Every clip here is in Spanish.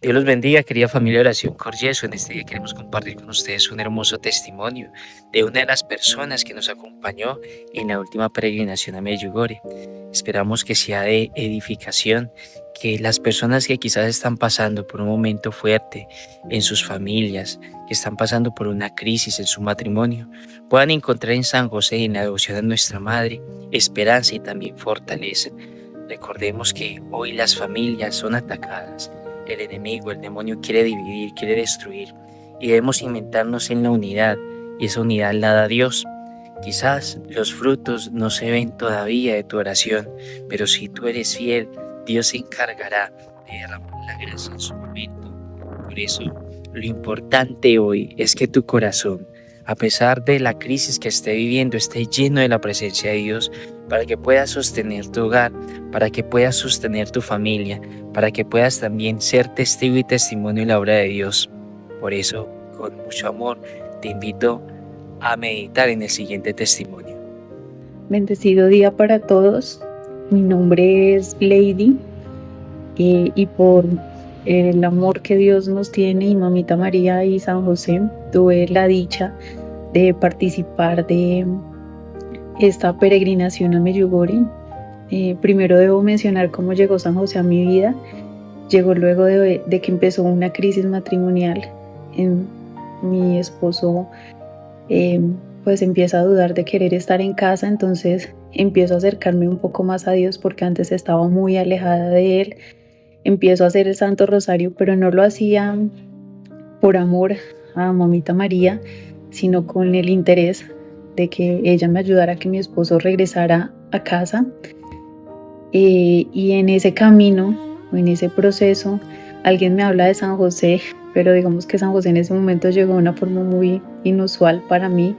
Dios los bendiga, querida familia de Oración Coryeso. En este día queremos compartir con ustedes un hermoso testimonio de una de las personas que nos acompañó en la última peregrinación a Medjugorje. Esperamos que sea de edificación, que las personas que quizás están pasando por un momento fuerte en sus familias, que están pasando por una crisis en su matrimonio, puedan encontrar en San José y en la devoción a nuestra Madre esperanza y también fortaleza. Recordemos que hoy las familias son atacadas. El enemigo, el demonio quiere dividir, quiere destruir, y debemos inventarnos en la unidad, y esa unidad la da Dios. Quizás los frutos no se ven todavía de tu oración, pero si tú eres fiel, Dios se encargará de derramar la gracia en su momento. Por eso, lo importante hoy es que tu corazón, a pesar de la crisis que esté viviendo, esté lleno de la presencia de Dios, para que puedas sostener tu hogar, para que puedas sostener tu familia, para que puedas también ser testigo y testimonio en la obra de Dios. Por eso, con mucho amor, te invito a meditar en el siguiente testimonio. Bendecido día para todos. Mi nombre es Lady y por el amor que Dios nos tiene y Mamita María y San José, tuve la dicha de participar de esta peregrinación a Medjugorje. Primero debo mencionar cómo llegó San José a mi vida. Llegó luego de que empezó una crisis matrimonial. Mi esposo pues empieza a dudar de querer estar en casa, entonces empiezo a acercarme un poco más a Dios porque antes estaba muy alejada de Él. Empiezo a hacer el Santo Rosario, pero no lo hacía por amor a Mamita María, sino con el interés de que ella me ayudara a que mi esposo regresara a casa. Y en ese camino, o en ese proceso, alguien me habla de San José, pero digamos que San José en ese momento llegó de una forma muy inusual para mí,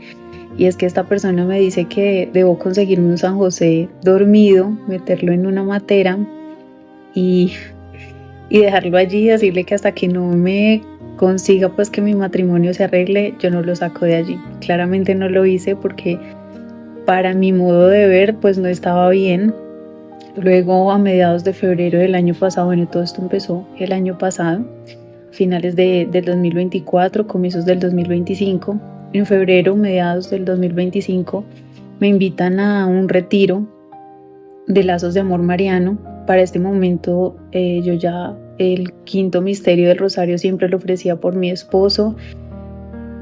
y es que esta persona me dice que debo conseguirme un San José dormido, meterlo en una matera y dejarlo allí y decirle que hasta que no me consiga pues que mi matrimonio se arregle, yo no lo saco de allí. Claramente no lo hice porque para mi modo de ver pues no estaba bien. Luego a mediados de febrero del año pasado, bueno, todo esto empezó el año pasado, finales del 2024, comienzos del 2025. En febrero, mediados del 2025, me invitan a un retiro de lazos de amor mariano. Para este momento yo ya el quinto misterio del rosario siempre lo ofrecía por mi esposo,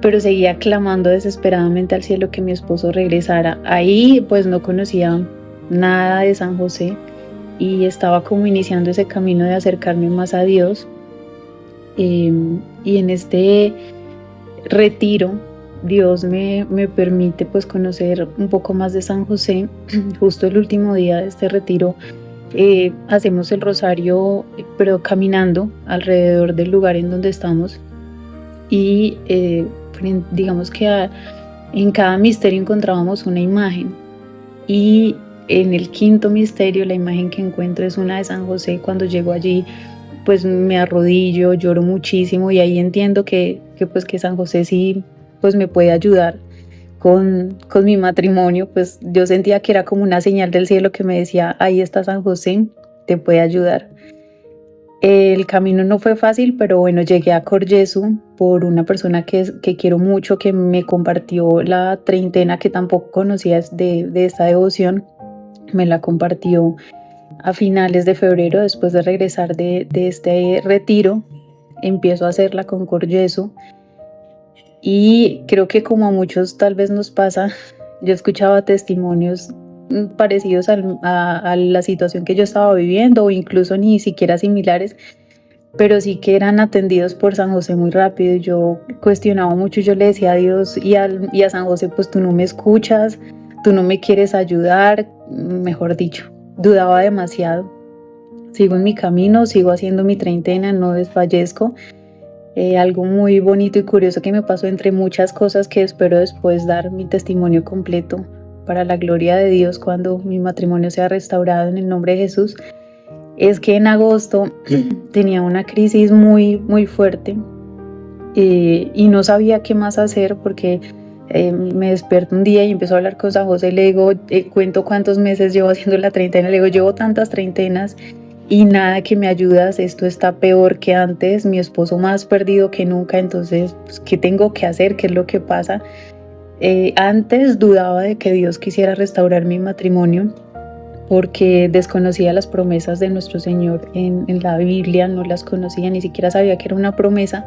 pero seguía clamando desesperadamente al cielo que mi esposo regresara. Ahí pues no conocía nada de San José y estaba como iniciando ese camino de acercarme más a Dios. Y en este retiro Dios me permite pues conocer un poco más de San José. Justo el último día de este retiro hacemos el rosario, pero caminando alrededor del lugar en donde estamos, y digamos que en cada misterio encontrábamos una imagen, y en el quinto misterio la imagen que encuentro es una de San José. Cuando llego allí pues me arrodillo, lloro muchísimo, y ahí entiendo que San José sí pues me puede ayudar con mi matrimonio. Pues yo sentía que era como una señal del cielo que me decía: ahí está San José, te puede ayudar. El camino no fue fácil, pero bueno, llegué a Coryesu por una persona que quiero mucho, que me compartió la treintena que tampoco conocía de esta devoción. Me la compartió a finales de febrero, después de regresar de este retiro. Empiezo a hacerla con Coryesu, y creo que como a muchos tal vez nos pasa, yo escuchaba testimonios parecidos a la situación que yo estaba viviendo, o incluso ni siquiera similares, pero sí que eran atendidos por San José muy rápido. Yo cuestionaba mucho, yo le decía a Dios y a San José: pues tú no me escuchas, tú no me quieres ayudar, mejor dicho, dudaba demasiado. Sigo en mi camino, sigo haciendo mi treintena, no desfallezco. Algo muy bonito y curioso que me pasó, entre muchas cosas que espero después dar mi testimonio completo para la gloria de Dios cuando mi matrimonio sea restaurado en el nombre de Jesús, es que en agosto tenía una crisis muy, muy fuerte, y no sabía qué más hacer porque me desperto un día y empiezo a hablar con San José. Le digo, cuento cuántos meses llevo haciendo la treintena, le digo: llevo tantas treintenas. y nada que me ayudas, esto está peor que antes, mi esposo más perdido que nunca, entonces, pues, ¿qué tengo que hacer? ¿Qué es lo que pasa? Antes dudaba de que Dios quisiera restaurar mi matrimonio porque desconocía las promesas de nuestro Señor en la Biblia, no las conocía, ni siquiera sabía que era una promesa,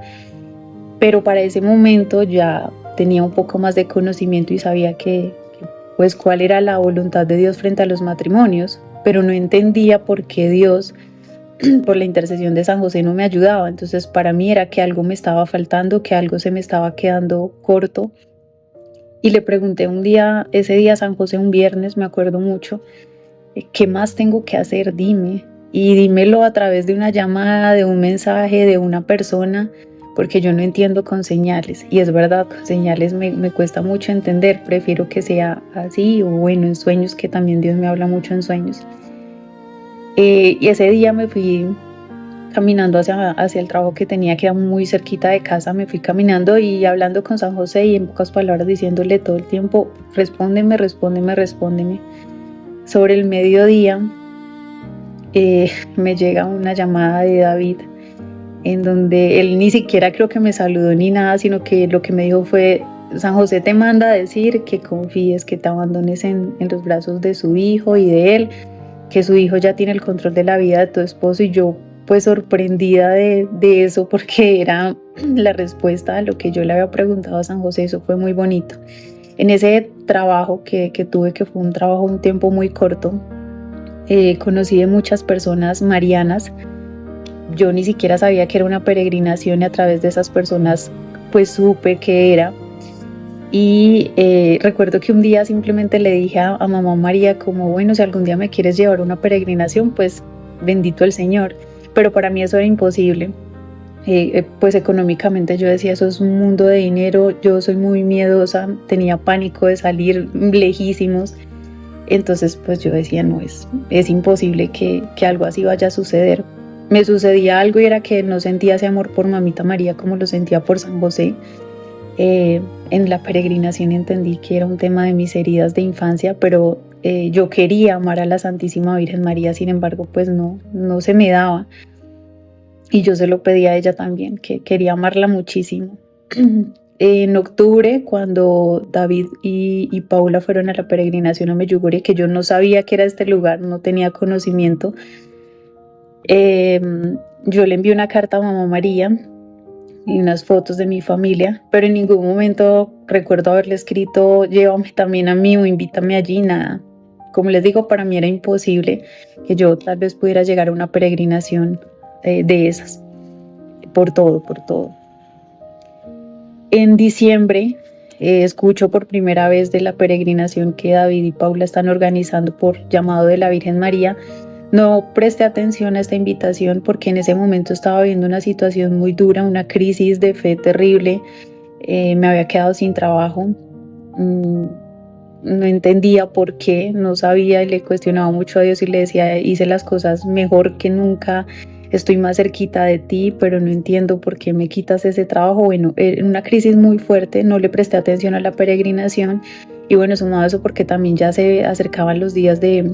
pero para ese momento ya tenía un poco más de conocimiento y sabía pues cuál era la voluntad de Dios frente a los matrimonios, pero no entendía por qué Dios, por la intercesión de San José, no me ayudaba. Entonces para mí era que algo me estaba faltando, que algo se me estaba quedando corto. Y le pregunté ese día a San José, un viernes, me acuerdo mucho, ¿qué más tengo que hacer? Dime. Y dímelo a través de una llamada, de un mensaje, de una persona, porque yo no entiendo con señales. Y es verdad, con señales me cuesta mucho entender. Prefiero que sea así, o bueno, en sueños, que también Dios me habla mucho en sueños. Y ese día me fui caminando hacia el trabajo que tenía, que era muy cerquita de casa. Me fui caminando y hablando con San José y en pocas palabras diciéndole todo el tiempo, respóndeme, respóndeme, respóndeme. Sobre el mediodía me llega una llamada de David, en donde él ni siquiera creo que me saludó ni nada, sino que lo que me dijo fue: San José te manda a decir que confíes, que te abandones en los brazos de su hijo y de él, que su hijo ya tiene el control de la vida de tu esposo. Y yo, pues, sorprendida de eso, porque era la respuesta a lo que yo le había preguntado a San José. Eso fue muy bonito. En ese trabajo que tuve, que fue un trabajo un tiempo muy corto, conocí de muchas personas marianas. Yo ni siquiera sabía que era una peregrinación y a través de esas personas pues supe que era. Y recuerdo que un día simplemente le dije a Mamá María como, bueno, si algún día me quieres llevar a una peregrinación, pues bendito el Señor. Pero para mí eso era imposible. Pues económicamente yo decía, eso es un mundo de dinero, yo soy muy miedosa, tenía pánico de salir lejísimos. Entonces pues yo decía, no, es imposible que algo así vaya a suceder. Me sucedía algo y era que no sentía ese amor por Mamita María como lo sentía por San José. En la peregrinación entendí que era un tema de mis heridas de infancia, pero yo quería amar a la Santísima Virgen María, sin embargo pues no se me daba. Y yo se lo pedí a ella también, que quería amarla muchísimo. En octubre, cuando David y Paula fueron a la peregrinación a Medjugorje, que yo no sabía que era este lugar, no tenía conocimiento, yo le envié una carta a Mamá María y unas fotos de mi familia, pero en ningún momento recuerdo haberle escrito llévame también a mí o invítame allí, nada. Como les digo, para mí era imposible que yo tal vez pudiera llegar a una peregrinación de esas, por todo. En diciembre escucho por primera vez de la peregrinación que David y Paula están organizando por llamado de la Virgen María. No presté atención a esta invitación porque en ese momento estaba viviendo una situación muy dura, una crisis de fe terrible. Me había quedado sin trabajo. No entendía por qué, no sabía, y le cuestionaba mucho a Dios y le decía, hice las cosas mejor que nunca, estoy más cerquita de ti, pero no entiendo por qué me quitas ese trabajo. Bueno, en una crisis muy fuerte, no le presté atención a la peregrinación. Y bueno, sumado a eso, porque también ya se acercaban los días de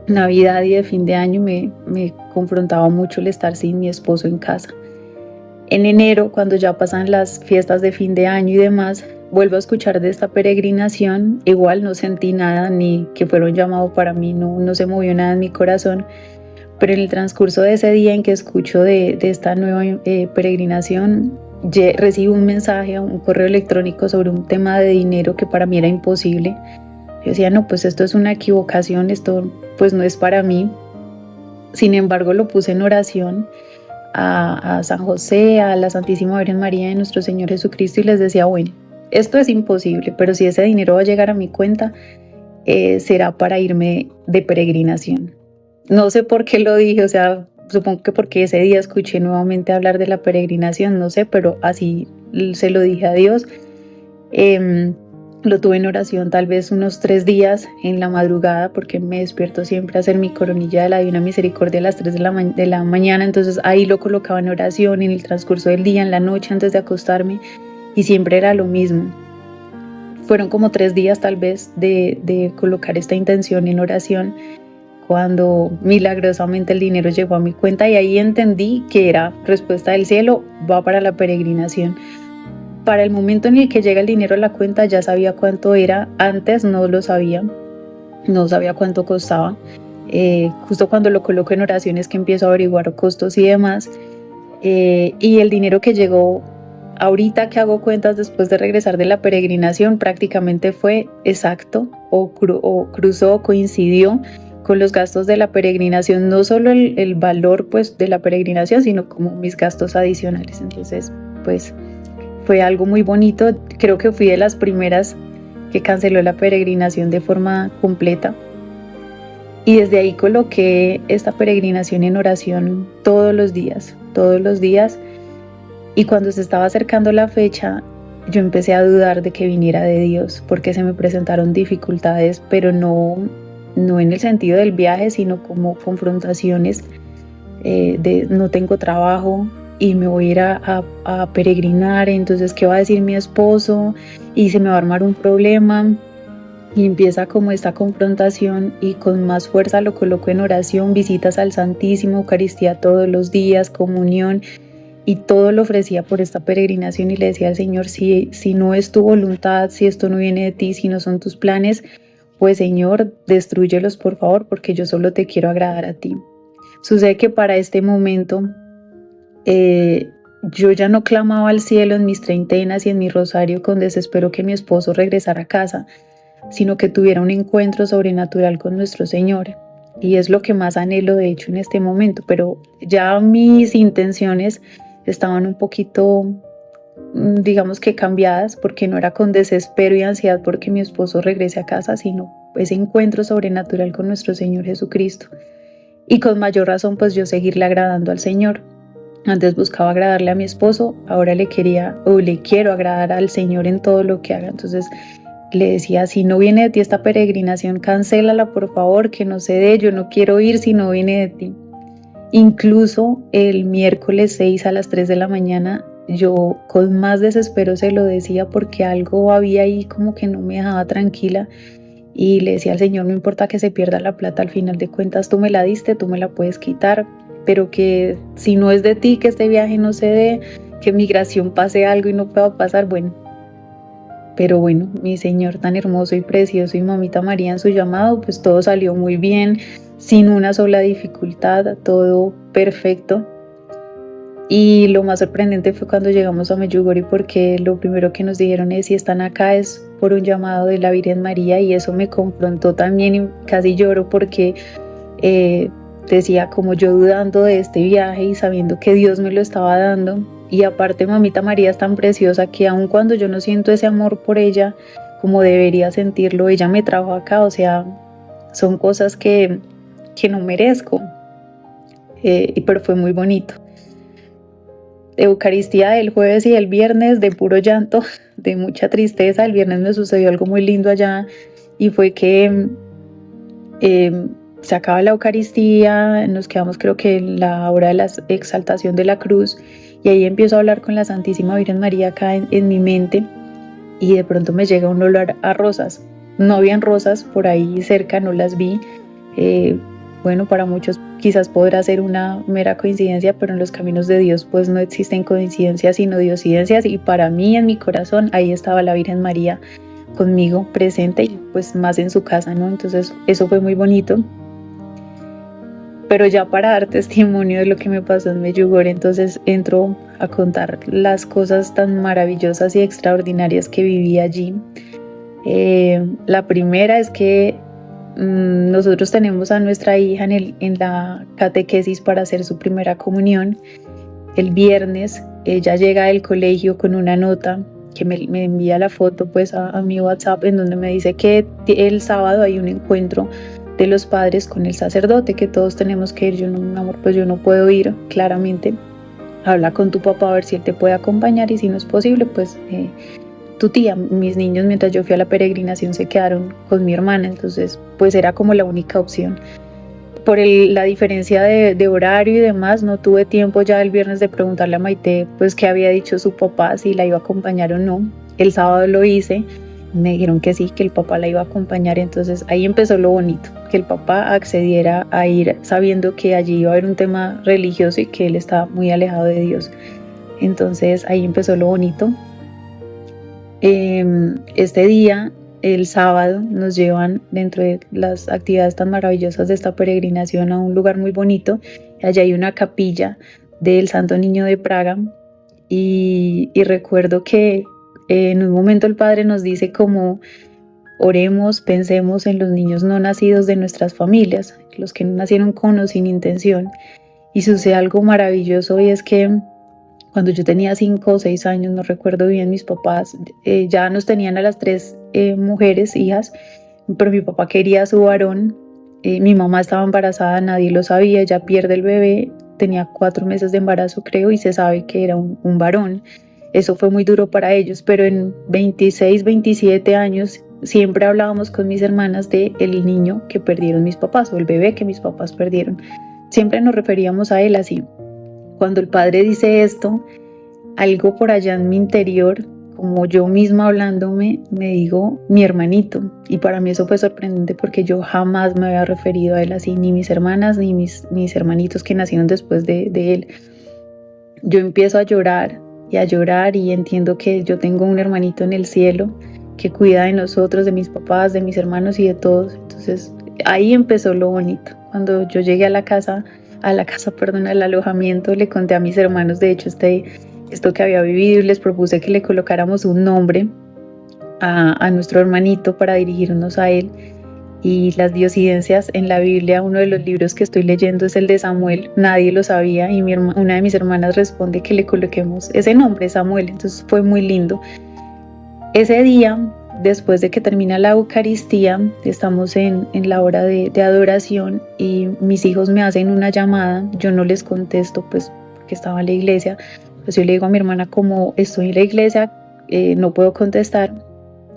Navidad y de fin de año, me confrontaba mucho el estar sin mi esposo en casa. En enero, cuando ya pasan las fiestas de fin de año y demás, vuelvo a escuchar de esta peregrinación. Igual no sentí nada, ni que fuera un llamado para mí, no se movió nada en mi corazón. Pero en el transcurso de ese día en que escucho de esta nueva peregrinación, recibo un mensaje, un correo electrónico sobre un tema de dinero que para mí era imposible. Yo decía, no, pues esto es una equivocación, esto pues no es para mí. Sin embargo, lo puse en oración a San José, a la Santísima Virgen María de nuestro Señor Jesucristo, y les decía, bueno, esto es imposible, pero si ese dinero va a llegar a mi cuenta, será para irme de peregrinación. No sé por qué lo dije, o sea, supongo que porque ese día escuché nuevamente hablar de la peregrinación, no sé, pero así se lo dije a Dios. Lo tuve en oración tal vez unos 3 días en la madrugada, porque me despierto siempre a hacer mi coronilla de la Divina Misericordia a las 3 de la mañana, entonces ahí lo colocaba en oración en el transcurso del día, en la noche, antes de acostarme, y siempre era lo mismo. Fueron como 3 días tal vez de colocar esta intención en oración cuando milagrosamente el dinero llegó a mi cuenta y ahí entendí que era respuesta del cielo, va para la peregrinación. Para el momento en el que llega el dinero a la cuenta ya sabía cuánto era, antes no lo sabía, no sabía cuánto costaba. Justo cuando lo coloco en oraciones que empiezo a averiguar costos y demás, y el dinero que llegó ahorita que hago cuentas después de regresar de la peregrinación prácticamente fue exacto o cruzó, coincidió con los gastos de la peregrinación, no solo el valor pues de la peregrinación, sino como mis gastos adicionales. Entonces pues fue algo muy bonito. Creo que fui de las primeras que canceló la peregrinación de forma completa. Y desde ahí coloqué esta peregrinación en oración todos los días. Y cuando se estaba acercando la fecha, yo empecé a dudar de que viniera de Dios, porque se me presentaron dificultades, pero no en el sentido del viaje, sino como confrontaciones de no tengo trabajo y me voy a ir a peregrinar, entonces ¿qué va a decir mi esposo? Y se me va a armar un problema. Y empieza como esta confrontación y con más fuerza lo coloco en oración, visitas al Santísimo, Eucaristía todos los días, comunión, y todo lo ofrecía por esta peregrinación y le decía al Señor, si no es tu voluntad, si esto no viene de ti, si no son tus planes, pues Señor, destrúyelos por favor, porque yo solo te quiero agradar a ti. Sucede que para este momento yo ya no clamaba al cielo en mis treintenas y en mi rosario con desespero que mi esposo regresara a casa, sino que tuviera un encuentro sobrenatural con nuestro Señor. Y es lo que más anhelo de hecho en este momento, pero ya mis intenciones estaban un poquito, digamos que cambiadas, porque no era con desespero y ansiedad porque mi esposo regrese a casa, sino ese encuentro sobrenatural con nuestro Señor Jesucristo. Y con mayor razón pues yo seguirle agradando al Señor. Antes buscaba agradarle a mi esposo, ahora le quiero agradar al Señor en todo lo que haga. Entonces le decía, si no viene de ti esta peregrinación, cancélala por favor, que no se dé, yo no quiero ir si no viene de ti. Incluso el miércoles 6 a las 3 de la mañana, yo con más desespero se lo decía porque algo había ahí como que no me dejaba tranquila y le decía al Señor, no importa que se pierda la plata, al final de cuentas tú me la diste, tú me la puedes quitar, pero que si no es de ti, que este viaje no se dé, que migración pase algo y no pueda pasar, bueno. Pero bueno, mi Señor tan hermoso y precioso y Mamita María en su llamado, pues todo salió muy bien, sin una sola dificultad, todo perfecto. Y lo más sorprendente fue cuando llegamos a Medjugorje, porque lo primero que nos dijeron es, si están acá es por un llamado de la Virgen María, y eso me confrontó también y casi lloro porque decía como yo dudando de este viaje y sabiendo que Dios me lo estaba dando. Y aparte Mamita María es tan preciosa que aun cuando yo no siento ese amor por ella como debería sentirlo, ella me trajo acá, o sea, son cosas que no merezco, pero fue muy bonito. Eucaristía del jueves y del viernes de puro llanto, de mucha tristeza. El viernes me sucedió algo muy lindo allá y fue que se acaba la Eucaristía, nos quedamos creo que en la hora de la exaltación de la cruz y ahí empiezo a hablar con la Santísima Virgen María acá en mi mente y de pronto me llega un olor a rosas. No habían rosas por ahí cerca, no las vi. Bueno, para muchos quizás podrá ser una mera coincidencia, pero en los caminos de Dios pues no existen coincidencias sino diosidencias, y para mí en mi corazón ahí estaba la Virgen María conmigo presente y pues más en su casa, ¿no? Entonces eso fue muy bonito. Pero ya para dar testimonio de lo que me pasó en Medjugorje, entonces entro a contar las cosas tan maravillosas y extraordinarias que viví allí. La primera es que nosotros tenemos a nuestra hija en la catequesis para hacer su primera comunión. El viernes ella llega del colegio con una nota que me envía la foto pues a mi WhatsApp, en donde me dice que el sábado hay un encuentro de los padres con el sacerdote, que todos tenemos que ir. Yo no, mi amor, pues yo no puedo ir, claramente. Habla con tu papá a ver si él te puede acompañar, y si no es posible, pues tu tía. Mis niños, mientras yo fui a la peregrinación, se quedaron con mi hermana, entonces pues era como la única opción. Por la diferencia de horario y demás, no tuve tiempo ya el viernes de preguntarle a Maite pues qué había dicho su papá, si la iba a acompañar o no. El sábado lo hice me dijeron que sí, que el papá la iba a acompañar. Entonces ahí empezó lo bonito, que el papá accediera a ir sabiendo que allí iba a haber un tema religioso y que él estaba muy alejado de Dios. Entonces ahí empezó lo bonito. Este día, el sábado, nos llevan dentro de las actividades tan maravillosas de esta peregrinación a un lugar muy bonito. Allá hay una capilla del Santo Niño de Praga y recuerdo que en un momento el Padre nos dice como oremos, pensemos en los niños no nacidos de nuestras familias, los que no nacieron con o sin intención. Y sucede algo maravilloso y es que cuando yo tenía 5 o 6 años, no recuerdo bien, mis papás ya nos tenían a las 3 mujeres, hijas, pero mi papá quería a su varón. Mi mamá estaba embarazada, nadie lo sabía, ella pierde el bebé, tenía 4 meses de embarazo creo y se sabe que era un varón. Eso fue muy duro para ellos, pero en 26, 27 años siempre hablábamos con mis hermanas de el niño que perdieron mis papás o el bebé que mis papás perdieron. Siempre nos referíamos a él así. Cuando el Padre dice esto, algo por allá en mi interior, como yo misma hablándome, me digo mi hermanito. Y para mí eso fue sorprendente porque yo jamás me había referido a él así, ni mis hermanas, ni mis hermanitos que nacieron después de él. Yo empiezo a llorar y entiendo que yo tengo un hermanito en el cielo que cuida de nosotros, de mis papás, de mis hermanos y de todos. Entonces ahí empezó lo bonito. Cuando yo llegué a la casa, al alojamiento, le conté a mis hermanos, de hecho, esto que había vivido y les propuse que le colocáramos un nombre a nuestro hermanito para dirigirnos a él. Y las diosidencias en la Biblia, uno de los libros que estoy leyendo es el de Samuel, nadie lo sabía y una de mis hermanas responde que le coloquemos ese nombre, Samuel. Entonces fue muy lindo. Ese día, después de que termina la Eucaristía, estamos en la hora de adoración y mis hijos me hacen una llamada. Yo no les contesto pues porque estaba en la iglesia, pues yo le digo a mi hermana como estoy en la iglesia, no puedo contestar.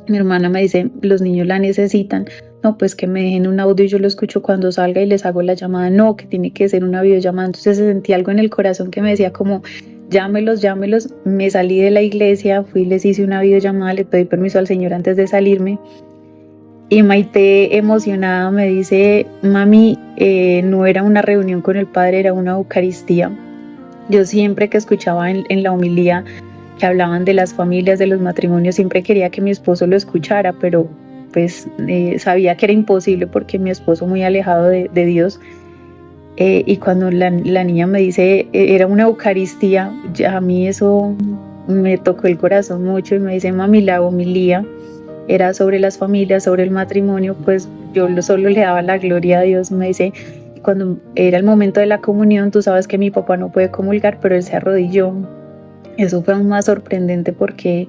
Mi hermana me dice los niños la necesitan. No, pues que me dejen un audio y yo lo escucho cuando salga y les hago la llamada. No, que tiene que ser una videollamada. Entonces sentí algo en el corazón que me decía como llámelos. Me salí de la iglesia, fui y les hice una videollamada, le pedí permiso al Señor antes de salirme. Y Maite, emocionada, me dice, mami, no era una reunión con el Padre, era una Eucaristía. Yo siempre que escuchaba en la homilía que hablaban de las familias, de los matrimonios, siempre quería que mi esposo lo escuchara, pero pues sabía que era imposible porque mi esposo muy alejado de Dios. Y cuando la niña me dice era una Eucaristía, ya a mí eso me tocó el corazón mucho y me dice, mami, la homilía era sobre las familias, sobre el matrimonio, pues yo solo le daba la gloria a Dios. Me dice, cuando era el momento de la comunión, tú sabes que mi papá no puede comulgar, pero él se arrodilló. Eso fue aún más sorprendente porque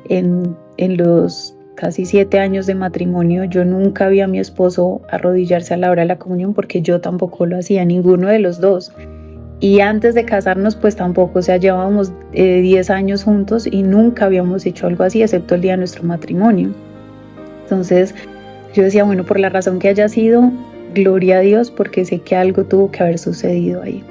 en los casi 7 años de matrimonio yo nunca vi a mi esposo arrodillarse a la hora de la comunión porque yo tampoco lo hacía, ninguno de los dos. Y antes de casarnos pues tampoco, o sea, llevábamos 10 años juntos y nunca habíamos hecho algo así excepto el día de nuestro matrimonio. Entonces yo decía, bueno, por la razón que haya sido, gloria a Dios porque sé que algo tuvo que haber sucedido ahí.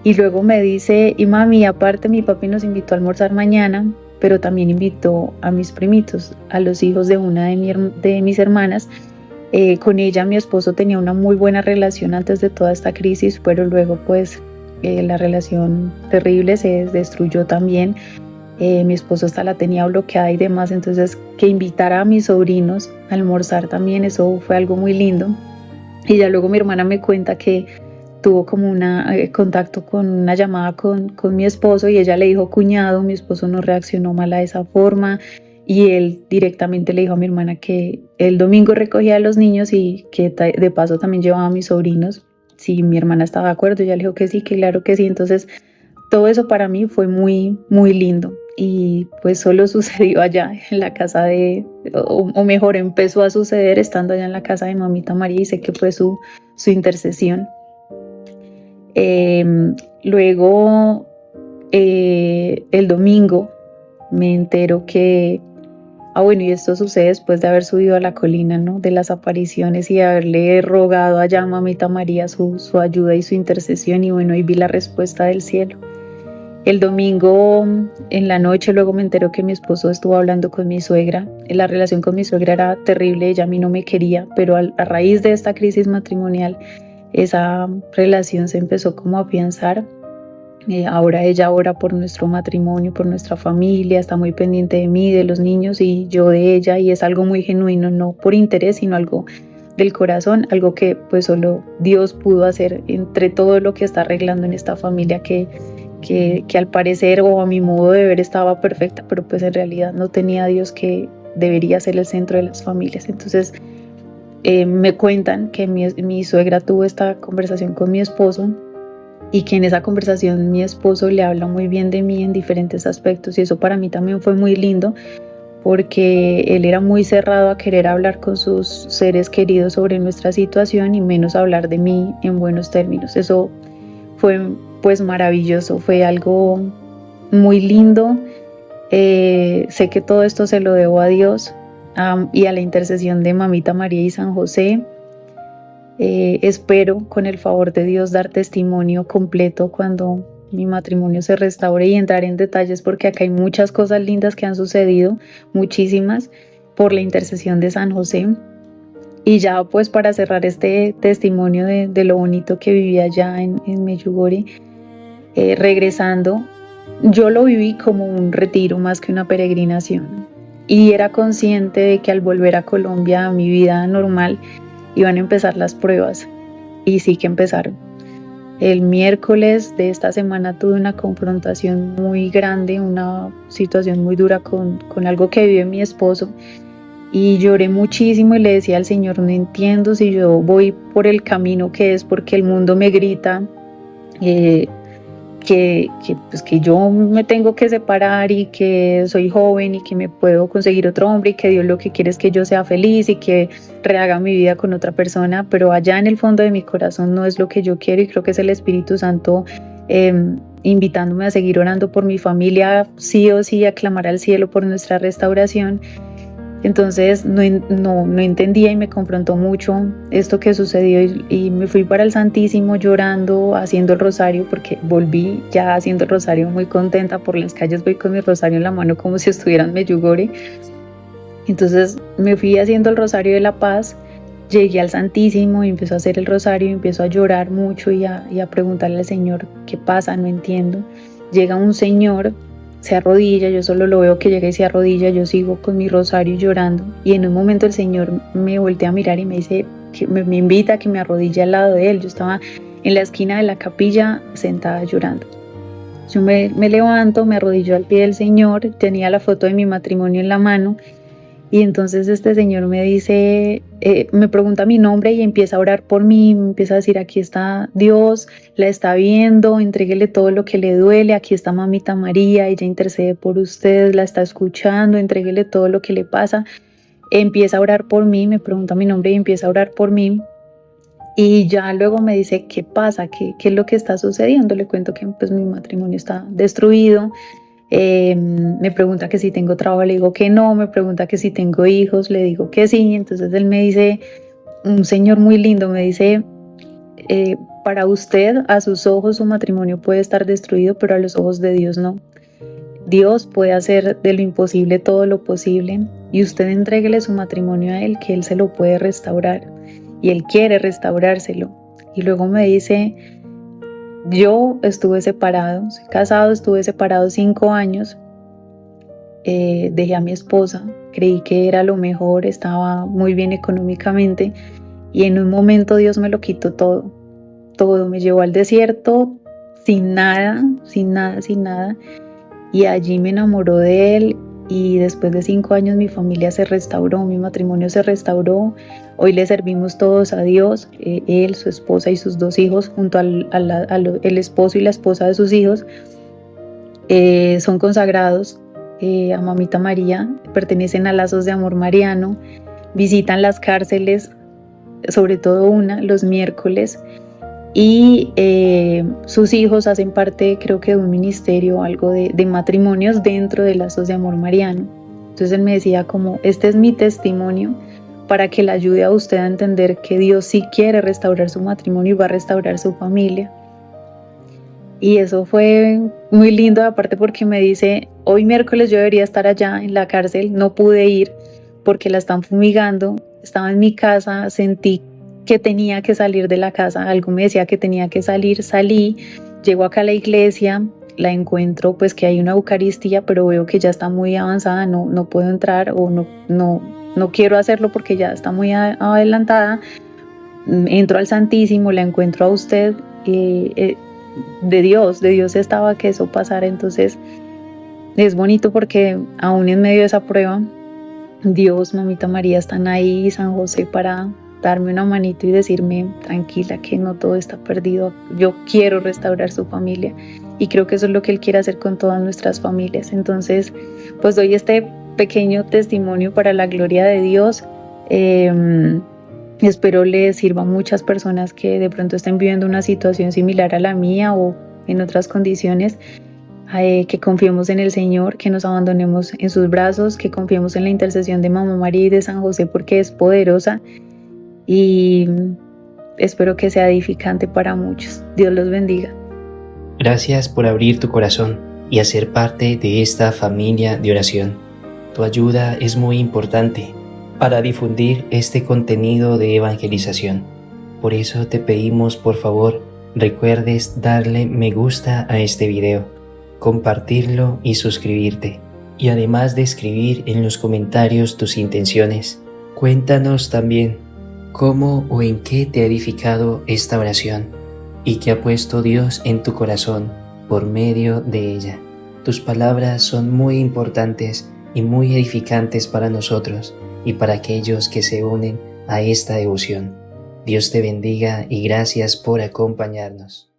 Y luego me dice, y mami, aparte mi papi nos invitó a almorzar mañana, pero también invitó a mis primitos, a los hijos de una de mis hermanas. Con ella mi esposo tenía una muy buena relación antes de toda esta crisis, pero luego pues la relación terrible se destruyó también. Mi esposo hasta la tenía bloqueada y demás, entonces que invitara a mis sobrinos a almorzar también, eso fue algo muy lindo. Y ya luego mi hermana me cuenta que tuvo como un contacto con una llamada con mi esposo y ella le dijo cuñado, mi esposo no reaccionó mal a esa forma y él directamente le dijo a mi hermana que el domingo recogía a los niños y que de paso también llevaba a mis sobrinos. Si mi hermana estaba de acuerdo, ella le dijo que sí, que claro que sí. Entonces todo eso para mí fue muy, muy lindo y pues solo sucedió allá en la casa o mejor empezó a suceder estando allá en la casa de mamita María y sé que fue su intercesión. Luego el domingo me entero que bueno, y esto sucede después de haber subido a la colina, ¿no? De las apariciones y de haberle rogado allá a mamita María su ayuda y su intercesión y bueno, y vi la respuesta del cielo. El domingo en la noche luego me enteró que mi esposo estuvo hablando con mi suegra. La relación con mi suegra era terrible, ella a mí no me quería, pero a raíz de esta crisis matrimonial, esa relación se empezó como a afianzar. Ahora ella ora por nuestro matrimonio, por nuestra familia, está muy pendiente de mí, de los niños y yo de ella, y es algo muy genuino, no por interés, sino algo del corazón, algo que pues solo Dios pudo hacer entre todo lo que está arreglando en esta familia que al parecer o a mi modo de ver estaba perfecta, pero pues en realidad no tenía a Dios, que debería ser el centro de las familias. Entonces me cuentan que mi suegra tuvo esta conversación con mi esposo y que en esa conversación mi esposo le habla muy bien de mí en diferentes aspectos, y eso para mí también fue muy lindo, porque él era muy cerrado a querer hablar con sus seres queridos sobre nuestra situación y menos hablar de mí en buenos términos. Eso fue pues maravilloso, fue algo muy lindo. Sé que todo esto se lo debo a Dios y a la intercesión de Mamita María y San José. Espero con el favor de Dios dar testimonio completo cuando mi matrimonio se restaure y entrar en detalles, porque acá hay muchas cosas lindas que han sucedido, muchísimas, por la intercesión de San José. Y ya pues para cerrar este testimonio de lo bonito que viví allá en Medjugorje, regresando, yo lo viví como un retiro más que una peregrinación, y era consciente de que al volver a Colombia a mi vida normal iban a empezar las pruebas, y sí que empezaron. El miércoles de esta semana tuve una confrontación muy grande, una situación muy dura con algo que vive mi esposo, y lloré muchísimo y le decía al Señor, no entiendo si yo voy por el camino que es, porque el mundo me grita pues que yo me tengo que separar y que soy joven y que me puedo conseguir otro hombre, y que Dios lo que quiere es que yo sea feliz y que rehaga mi vida con otra persona, pero allá en el fondo de mi corazón no es lo que yo quiero, y creo que es el Espíritu Santo invitándome a seguir orando por mi familia, sí o sí, a clamar al cielo por nuestra restauración. Entonces no entendía y me confrontó mucho esto que sucedió, y me fui para el Santísimo llorando, haciendo el rosario, porque volví ya haciendo el rosario muy contenta. Por las calles voy con mi rosario en la mano como si estuviera en Medjugorje. Entonces me fui haciendo el rosario de la paz, llegué al Santísimo y empiezo a hacer el rosario y empiezo a llorar mucho y a preguntarle al Señor qué pasa, no entiendo. Llega un señor, se arrodilla, yo solo lo veo que llega y se arrodilla, yo sigo con mi rosario llorando, y en un momento el Señor me voltea a mirar y me dice, que me invita a que me arrodille al lado de él. Yo estaba en la esquina de la capilla sentada llorando. Yo me levanto, me arrodillo al pie del Señor, tenía la foto de mi matrimonio en la mano, y entonces este señor me dice, me pregunta mi nombre y empieza a orar por mí, me empieza a decir, aquí está Dios, la está viendo, entréguele todo lo que le duele, aquí está Mamita María, ella intercede por usted, la está escuchando, entréguele todo lo que le pasa. Empieza a orar por mí, me pregunta mi nombre y empieza a orar por mí. Y ya luego me dice, ¿qué pasa? ¿Qué es lo que está sucediendo? Le cuento que pues mi matrimonio está destruido. Me pregunta que si tengo trabajo, le digo que no. Me pregunta que si tengo hijos, le digo que sí. Entonces él me dice, un señor muy lindo, me dice, para usted, a sus ojos, su matrimonio puede estar destruido, pero a los ojos de Dios no. Dios puede hacer de lo imposible todo lo posible, y usted entréguele su matrimonio a Él, que Él se lo puede restaurar, y Él quiere restaurárselo. Y luego me dice, yo estuve separado, soy casado, estuve separado 5 años, dejé a mi esposa, creí que era lo mejor, estaba muy bien económicamente, y en un momento Dios me lo quitó todo, me llevó al desierto sin nada, y allí me enamoró de Él, y después de 5 años mi familia se restauró, mi matrimonio se restauró. Hoy le servimos todos a Dios, él, su esposa y sus 2 hijos, junto el esposo y la esposa de sus hijos, son consagrados a Mamita María, pertenecen a Lazos de Amor Mariano, visitan las cárceles, sobre todo una, los miércoles, y sus hijos hacen parte, creo que de un ministerio, algo de matrimonios dentro de Lazos de Amor Mariano. Entonces él me decía como, este es mi testimonio para que le ayude a usted a entender que Dios sí quiere restaurar su matrimonio y va a restaurar su familia. Y eso fue muy lindo, aparte porque me dice, hoy miércoles yo debería estar allá en la cárcel, no pude ir porque la están fumigando, estaba en mi casa, sentí que tenía que salir de la casa, algo me decía que tenía que salir, salí, llego acá a la iglesia, la encuentro pues que hay una Eucaristía, pero veo que ya está muy avanzada, no puedo entrar o no quiero hacerlo porque ya está muy adelantada. Entro al Santísimo, la encuentro a usted, de Dios estaba que eso pasara. Entonces es bonito porque aún en medio de esa prueba, Dios, Mamita María están ahí, San José, para darme una manito y decirme, tranquila, que no todo está perdido, yo quiero restaurar su familia, y creo que eso es lo que Él quiere hacer con todas nuestras familias. Entonces pues doy este pequeño testimonio para la gloria de Dios. Espero les sirva a muchas personas que de pronto estén viviendo una situación similar a la mía o en otras condiciones, que confiemos en el Señor, que nos abandonemos en sus brazos, que confiemos en la intercesión de Mamá María y de San José porque es poderosa, y espero que sea edificante para muchos. Dios los bendiga. Gracias por abrir tu corazón y hacer parte de esta familia de oración. Tu ayuda es muy importante para difundir este contenido de evangelización. Por eso te pedimos, por favor, recuerdes darle me gusta a este video, compartirlo y suscribirte. Y además de escribir en los comentarios tus intenciones, cuéntanos también cómo o en qué te ha edificado esta oración y qué ha puesto Dios en tu corazón por medio de ella. Tus palabras son muy importantes y muy edificantes para nosotros y para aquellos que se unen a esta devoción. Dios te bendiga y gracias por acompañarnos.